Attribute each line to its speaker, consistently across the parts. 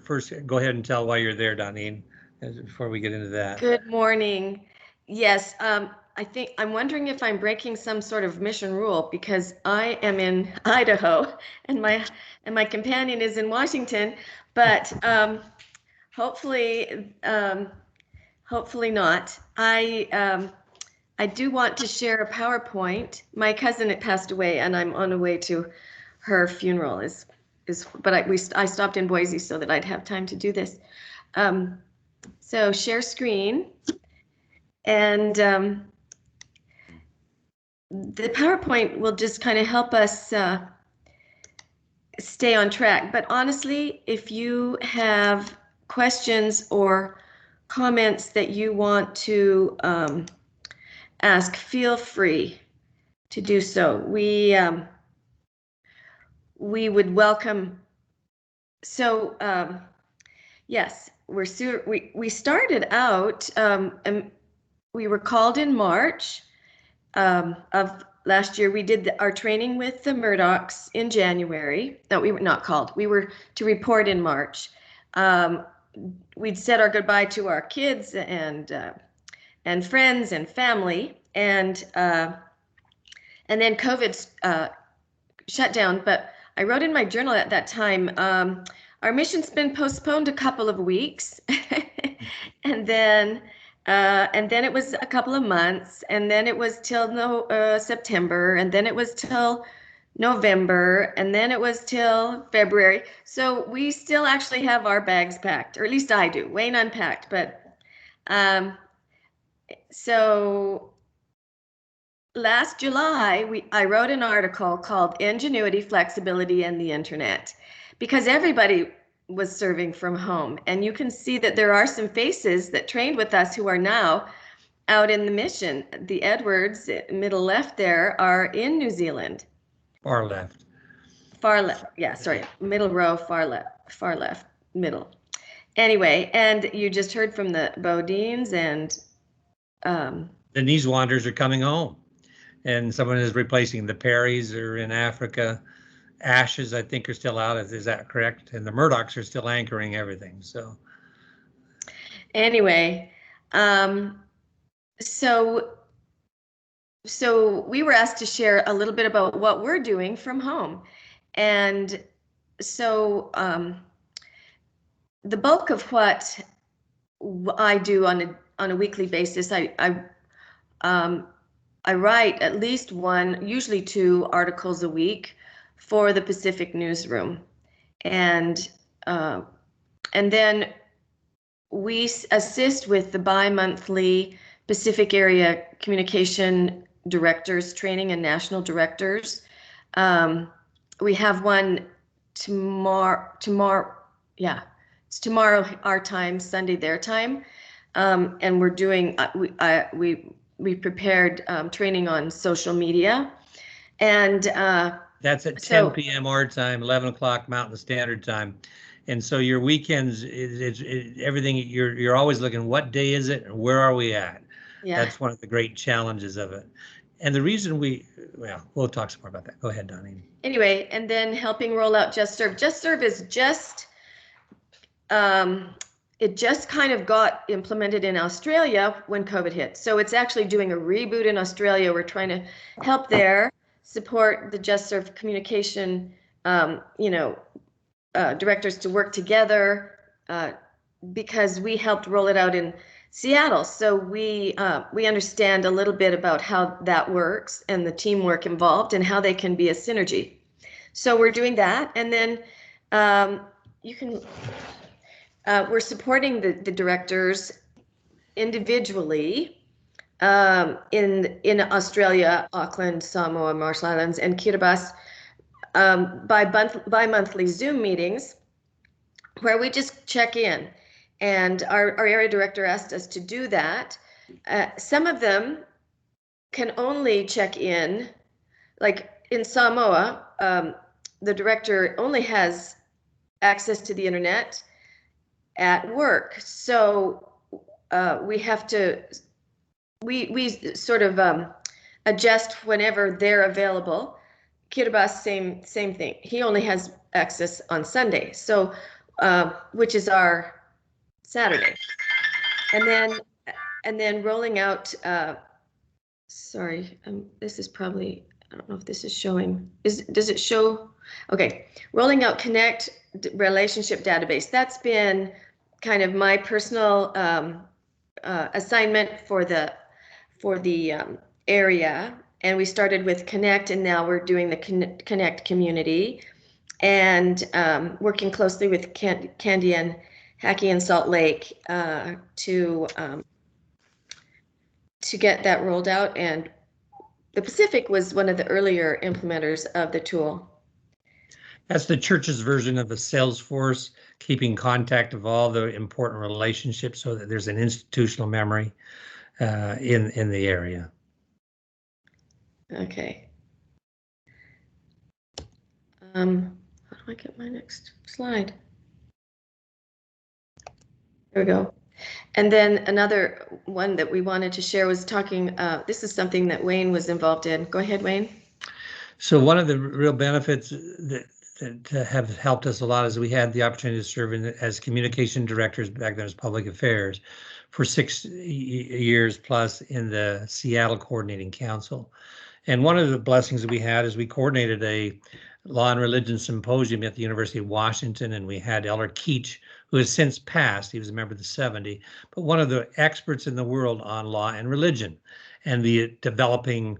Speaker 1: First, go ahead and tell why you're there, Donine, before we get into that.
Speaker 2: Good morning. Yes, I'm wondering if I'm breaking some sort of mission rule because I am in Idaho and my companion is in Washington, but hopefully hopefully not. I do want to share a PowerPoint. My cousin had passed away, and I'm on the way to her funeral. But I stopped in Boise so that I'd have time to do this. So share screen, and the PowerPoint will just kind of help us stay on track. But honestly, if you have questions or comments that you want to ask, feel free to do so. We would welcome. So yes, we started out. We were called in March of last year. We did our training with the Murdochs in January. No, we were not called. We were to report in March. We'd said our goodbye to our kids and friends and family, and then COVID shut down. But I wrote in my journal at that time, our mission's been postponed a couple of weeks, and then it was a couple of months, and then it was till September, and then it was till November, and then it was till February. So we still actually have our bags packed, or at least I do. Wayne unpacked, but so last July, I wrote an article called Ingenuity, Flexibility, and the Internet, because everybody was serving from home. And you can see that there are some faces that trained with us who are now out in the mission. The Edwards, middle left there, are in New Zealand.
Speaker 1: Far left.
Speaker 2: Far left, yeah, sorry, middle row, far left, middle. Anyway, and you just heard from the Bodines, and
Speaker 1: Denise Wanderers are coming home, and someone is replacing the Perrys are in Africa. Ashes, I think, are still out. Is that correct? And the Murdochs are still anchoring everything. So
Speaker 2: anyway, so we were asked to share a little bit about what we're doing from home, and so the bulk of what I do on a weekly basis, I write at least one, usually 2 articles a week for the Pacific Newsroom, and then we assist with the bi-monthly Pacific Area Communication Directors Training and National Directors. We have one tomorrow. Yeah, it's tomorrow our time, Sunday their time, and we're doing we prepared training on social media, and
Speaker 1: that's at 10 p.m. our time, 11 o'clock Mountain Standard Time. And so your weekends is everything. You're always looking, what day is it and where are we at? Yeah. That's one of the great challenges of it. And the reason we'll talk some more about that. Go ahead, Donnie.
Speaker 2: Anyway, and then helping roll out Just Serve. Just Serve is just it just kind of got implemented in Australia when COVID hit. So it's actually doing a reboot in Australia. We're trying to help there, support the Just Serve communication, directors to work together, because we helped roll it out in Seattle. So we understand a little bit about how that works and the teamwork involved and how they can be a synergy. So we're doing that. And then we're supporting the directors individually in Australia, Auckland, Samoa, Marshall Islands, and Kiribati by bi-monthly Zoom meetings where we just check in. And our area director asked us to do that. Some of them can only check in, like in Samoa, the director only has access to the internet at work. So we have to, we sort of adjust whenever they're available. Kiribati, same thing. He only has access on Sunday. So which is our Saturday. And then rolling out, sorry, this is probably, I don't know if this is showing, does it show? Okay, rolling out Connect relationship database. That's been kind of my personal assignment for the area. And we started with Connect, and now we're doing the Connect community, and working closely with Candy and Hackey and Salt Lake to get that rolled out. And the Pacific was one of the earlier implementers of the tool.
Speaker 1: That's the church's version of the Salesforce, keeping contact of all the important relationships so that there's an institutional memory in the area.
Speaker 2: Okay. How do I get my next slide? There we go. And then another one that we wanted to share was talking, this is something that Wayne was involved in. Go ahead, Wayne.
Speaker 1: So one of the real benefits that have helped us a lot is we had the opportunity to serve as communication directors back then as public affairs for 6 years plus in the Seattle Coordinating Council. And one of the blessings that we had is we coordinated a law and religion symposium at the University of Washington, and we had Elder Keach, who has since passed. He was a member of the 70, but one of the experts in the world on law and religion and the developing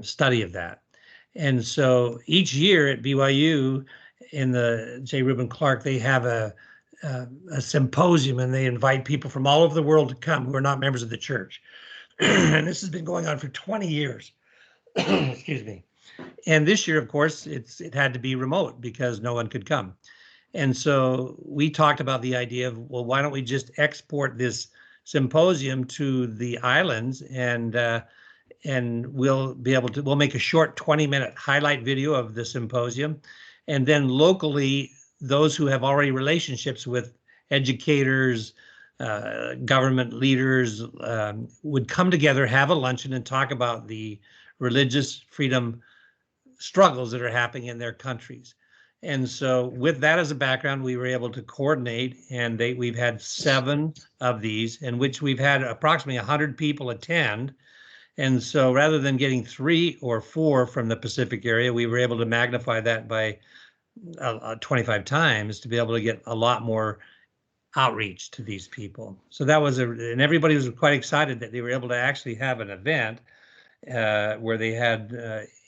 Speaker 1: study of that. And so each year at BYU in the J. Reuben Clark, they have a symposium, and they invite people from all over the world to come who are not members of the church. And this has been going on for 20 years. Excuse me. And this year, of course, it had to be remote because no one could come. And so we talked about the idea of, well, why don't we just export this symposium to the islands, and we'll make a short 20-minute highlight video of the symposium. And then locally, those who have already relationships with educators, government leaders would come together, have a luncheon, and talk about the religious freedom struggles that are happening in their countries. And so with that as a background, we were able to coordinate, and we've had 7 of these, in which we've had approximately 100 people attend. And so rather than getting 3 or 4 from the Pacific area, we were able to magnify that by 25 times to be able to get a lot more outreach to these people. So that was and everybody was quite excited that they were able to actually have an event where they had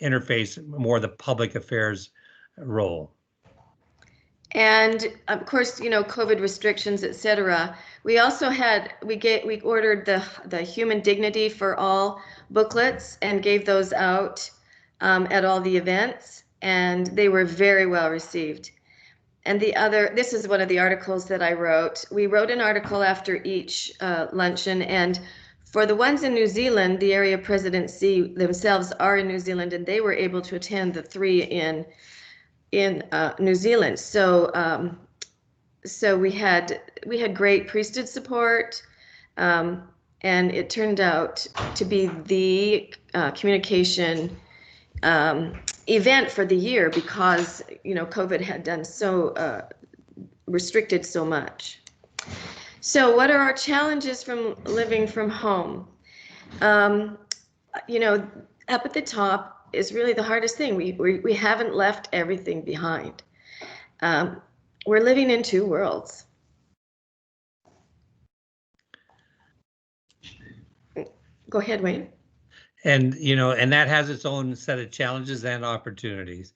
Speaker 1: interface more the public affairs role.
Speaker 2: And of course, you know, COVID restrictions, etc. We also had, we ordered the Human Dignity for All booklets and gave those out at all the events, and they were very well received. And this is one of the articles that I wrote. We wrote an article after each luncheon, and for the ones in New Zealand, the area presidency themselves are in New Zealand, and they were able to attend the 3 in New Zealand. So so we had great priesthood support, and it turned out to be the communication event for the year because, you know, COVID had done so restricted so much. So what are our challenges from living from home? You know, up at the top is really the hardest thing. We haven't left everything behind. We're living in 2 worlds. Go ahead, Wayne.
Speaker 1: And, you know, and that has its own set of challenges and opportunities.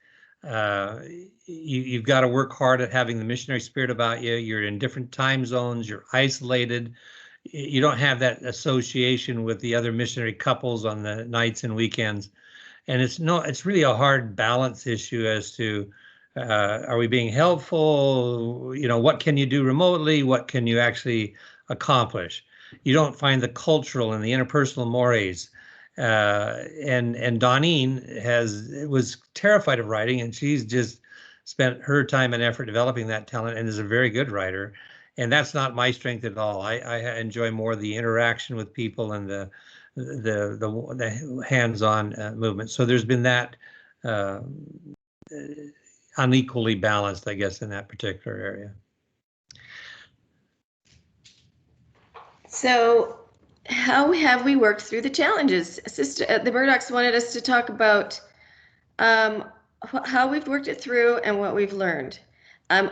Speaker 1: You've got to work hard at having the missionary spirit about you. You're in different time zones. You're isolated. You don't have that association with the other missionary couples on the nights and weekends. And it's really a hard balance issue as to, are we being helpful? You know, what can you do remotely? What can you actually accomplish? You don't find the cultural and the interpersonal mores. And Doneen was terrified of writing, and she's just spent her time and effort developing that talent and is a very good writer. And that's not my strength at all. I enjoy more the interaction with people and the hands-on movement. So there's been that unequally balanced, I guess, in that particular area.
Speaker 2: So how have we worked through the challenges? The Murdochs wanted us to talk about how we've worked it through and what we've learned.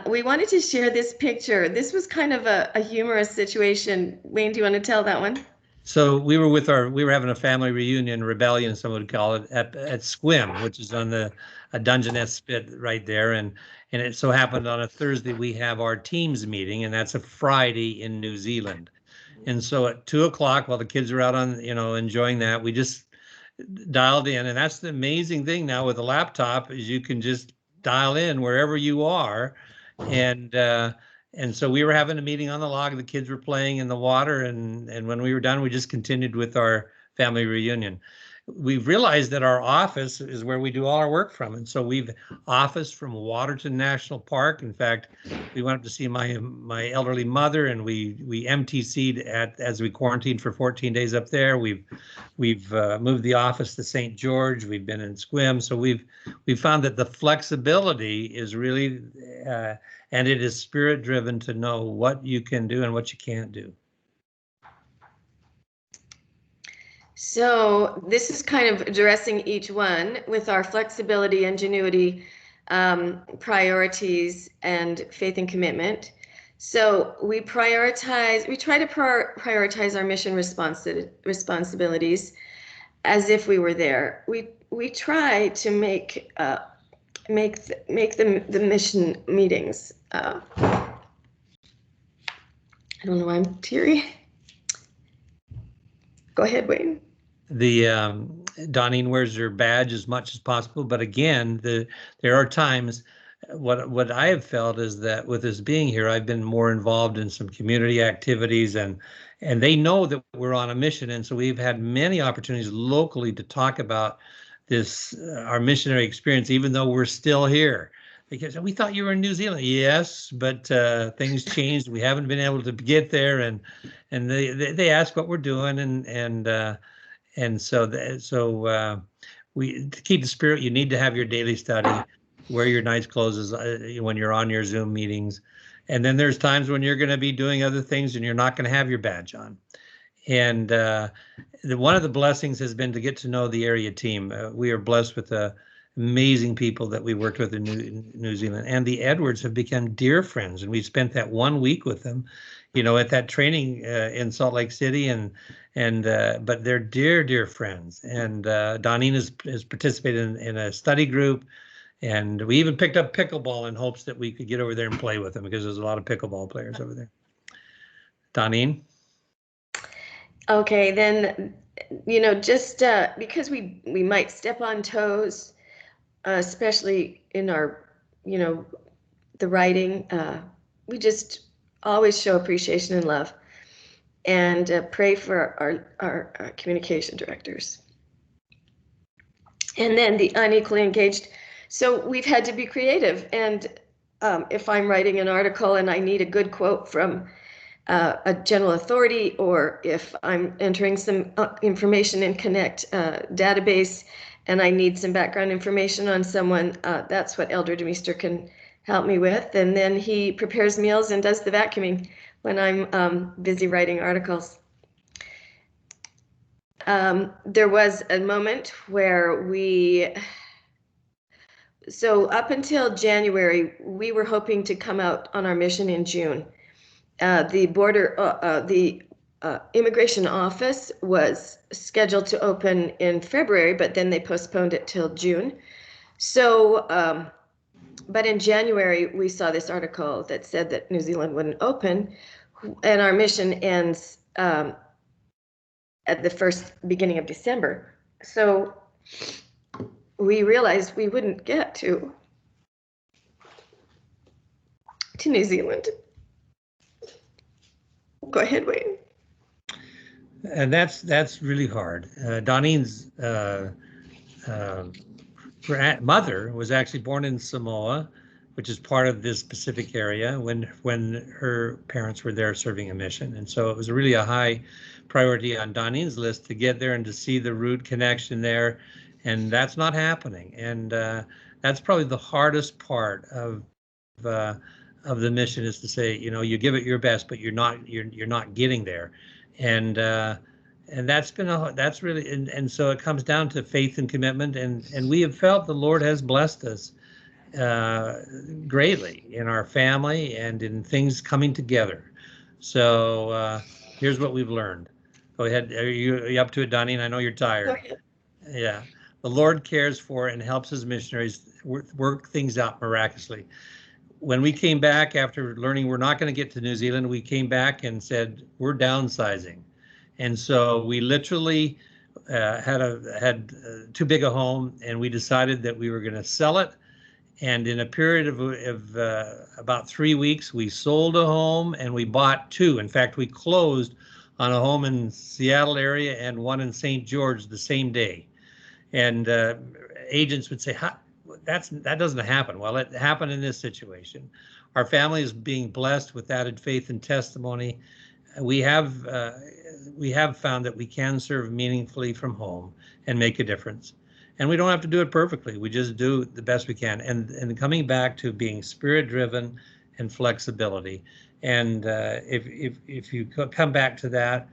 Speaker 2: We wanted to share this picture. This was kind of a humorous situation. Wayne, do you want to tell that one?
Speaker 1: So we were having a family reunion, rebellion, some would call it, at Squim, which is on a Dungeness spit right there. And it so happened on a Thursday, we have our teams meeting, and that's a Friday in New Zealand. And so at 2 o'clock, while the kids are out on, enjoying that, we just dialed in. And that's the amazing thing now with a laptop is you can just dial in wherever you are. And so we were having a meeting on the log. The kids were playing in the water, and when we were done, we just continued with our family reunion. We've realized that our office is where we do all our work from, and so we've officed from Waterton National Park. In fact, we went up to see my elderly mother, and we MTC'd as we quarantined for 14 days up there. We've moved the office to St. George. We've been in Squim, so we've found that the flexibility is really and it is spirit driven to know what you can do and what you can't do.
Speaker 2: So this is kind of addressing each one with our flexibility, ingenuity, priorities, and faith and commitment. So we try to prioritize our mission responsibilities as if we were there. We try to make the mission meetings. I don't know why I'm teary. Go ahead, Wayne.
Speaker 1: The Donine wears her badge as much as possible, but again, there are times. What I have felt is that with us being here, I've been more involved in some community activities, and they know that we're on a mission, and so we've had many opportunities locally to talk about this our missionary experience, even though we're still here. Because we thought you were in New Zealand. Yes, but things changed. We haven't been able to get there, and they ask what we're doing, and so we to keep the spirit. You need to have your daily study, wear your nice clothes when you're on your Zoom meetings, and then there's times when you're going to be doing other things and you're not going to have your badge on. And one of the blessings has been to get to know the area team. We are blessed with amazing people that we worked with in New Zealand, and the Edwards have become dear friends, and we spent that 1 week with them, at that training in Salt Lake City, but they're dear friends. And Donine has participated in a study group, and we even picked up pickleball in hopes that we could get over there and play with them because there's a lot of pickleball players over there. Donine?
Speaker 2: Okay, then, just because we might step on toes, especially in our, the writing, we just always show appreciation and love, and pray for our communication directors. And then the unequally engaged. So we've had to be creative, and if I'm writing an article and I need a good quote from a general authority, or if I'm entering some information in Connect database and I need some background information on someone, that's what Elder DeMeester can help me with. And then he prepares meals and does the vacuuming when I'm busy writing articles. There was a moment where so up until January, we were hoping to come out on our mission in June. The immigration office was scheduled to open in February, but then they postponed it till June. So, but in January, we saw this article that said that New Zealand wouldn't open, and our mission ends at the beginning of December. So we realized we wouldn't get to New Zealand. Go ahead, Wayne.
Speaker 1: And that's really hard. Donine's mother was actually born in Samoa, which is part of this Pacific area, when her parents were there serving a mission. And so it was really a high priority on Donine's list to get there and to see the root connection there. And that's not happening. And that's probably the hardest part of the mission, is to say, you give it your best, but you're not getting there. And that's really, and so it comes down to faith and commitment, and we have felt the Lord has blessed us greatly in our family and in things coming together. So here's what we've learned. Go ahead. Are you up to it, Donnie? And I know you're tired. Yeah. The Lord cares for and helps his missionaries work things out miraculously. When we came back after learning we're not going to get to New Zealand, we came back and said, we're downsizing. And so we literally had too big a home, and we decided that we were going to sell it. And in a period of about 3 weeks, we sold a home and we bought two. In fact, we closed on a home in Seattle area and one in St. George the same day. And agents would say, that doesn't happen. Well, it happened in this situation. Our family is being blessed with added faith and testimony. We have found that we can serve meaningfully from home and make a difference. And we don't have to do it perfectly. We just do the best we can. And coming back to being spirit-driven and flexibility. And if you come back to that,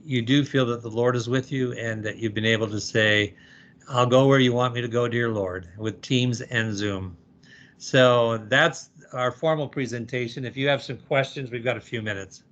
Speaker 1: you do feel that the Lord is with you and that you've been able to say, I'll go where you want me to go, dear Lord, with Teams and Zoom. So that's our formal presentation. If you have some questions, we've got a few minutes.